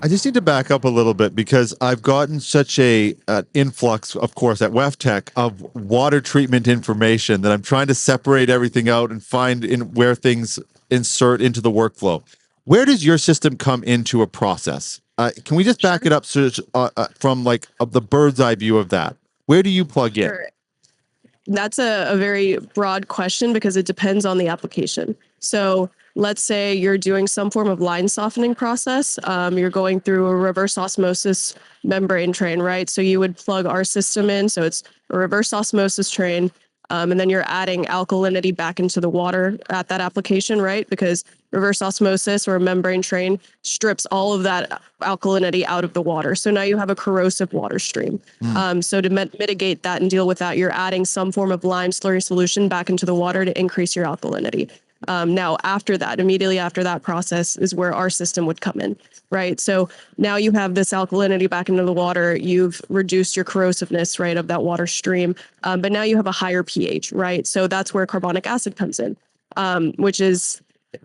I just need to back up a little bit because I've gotten such a influx, of course, at WEFTech of water treatment information that I'm trying to separate everything out and find in where things insert into the workflow. Where does your system come into a process? Can we just back Sure. it up from like the bird's eye view of that? Where do you plug in? Sure. That's a very broad question because it depends on the application. So let's say you're doing some form of line softening process. You're going through a reverse osmosis membrane train, right? So you would plug our system in. So it's a reverse osmosis train. And then you're adding alkalinity back into the water at that application, right? Because reverse osmosis or a membrane train strips all of that alkalinity out of the water. So now you have a corrosive water stream. So to mitigate that and deal with that, you're adding some form of lime slurry solution back into the water to increase your alkalinity. Now, after that, immediately after that process is where our system would come in, right? So now you have this alkalinity back into the water. You've reduced your corrosiveness, right, of that water stream. But now you have a higher pH, right? So that's where carbonic acid comes in, which is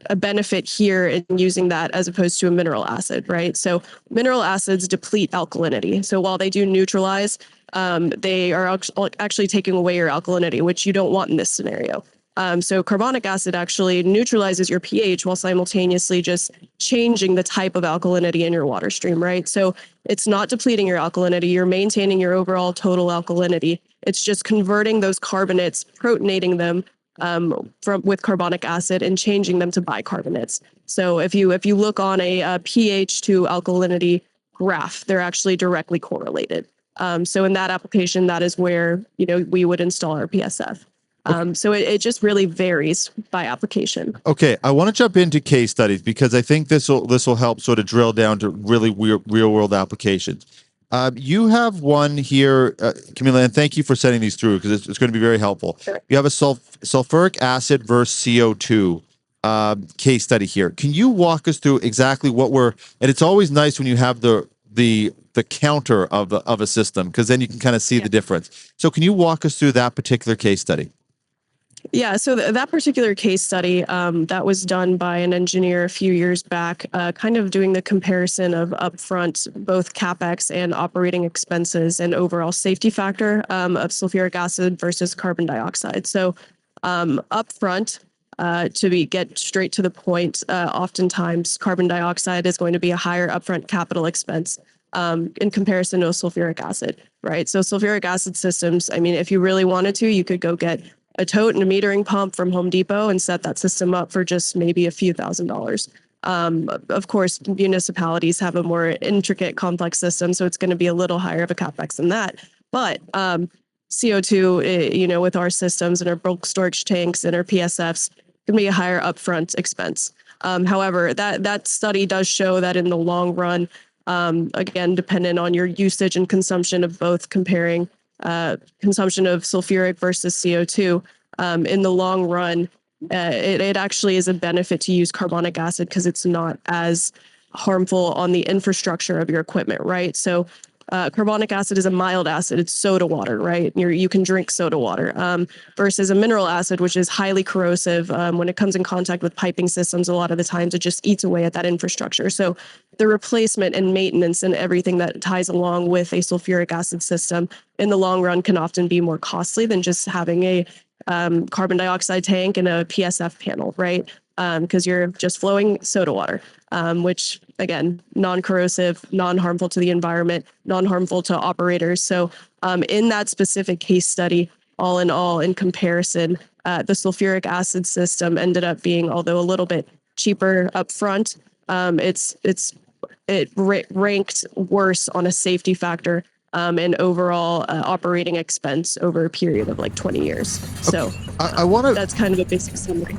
a benefit here in using that as opposed to a mineral acid, right? So mineral acids deplete alkalinity. So while they do neutralize, they are actually taking away your alkalinity, which you don't want in this scenario. So carbonic acid actually neutralizes your pH while simultaneously just changing the type of alkalinity in your water stream, right? So it's not depleting your alkalinity. You're maintaining your overall total alkalinity. It's just converting those carbonates, protonating them with carbonic acid and changing them to bicarbonates. So if you look on a pH to alkalinity graph, they're actually directly correlated. So in that application, that is where we would install our PSF. So it just really varies by application. Okay, I want to jump into case studies because I think this will help sort of drill down to really real world applications. You have one here, Camila, and thank you for sending these through because it's going to be very helpful. Sure. You have a sulfuric acid versus CO2 case study here. Can you walk us through exactly and it's always nice when you have the counter of a system because then you can kind of see the difference. So can you walk us through that particular case study? Yeah, so that particular case study that was done by an engineer a few years back, kind of doing the comparison of upfront both CapEx and operating expenses and overall safety factor of sulfuric acid versus carbon dioxide. So upfront, get straight to the point, oftentimes carbon dioxide is going to be a higher upfront capital expense in comparison to a sulfuric acid, right? So sulfuric acid systems, I mean, if you really wanted to, you could go get a tote and a metering pump from Home Depot and set that system up for just maybe a few $1,000s. Of course, municipalities have a more intricate, complex system, so it's going to be a little higher of a capex than that. But CO2, with our systems and our bulk storage tanks and our PSFs, can be a higher upfront expense. However, that study does show that in the long run, again, dependent on your usage and consumption of both, comparing consumption of sulfuric versus CO2, in the long run, it actually is a benefit to use carbonic acid because it's not as harmful on the infrastructure of your equipment, right? So carbonic acid is a mild acid. It's soda water, right? You can drink soda water versus a mineral acid, which is highly corrosive. When it comes in contact with piping systems, a lot of the times it just eats away at that infrastructure. So the replacement and maintenance and everything that ties along with a sulfuric acid system in the long run can often be more costly than just having a carbon dioxide tank and a PSF panel, right? Because you're just flowing soda water, which, again, non-corrosive, non-harmful to the environment, non-harmful to operators. So in that specific case study, all in all, in comparison, the sulfuric acid system ended up being, although a little bit cheaper up front, it ranked worse on a safety factor and overall operating expense over a period of like 20 years. So I want to. that's kind of a basic summary.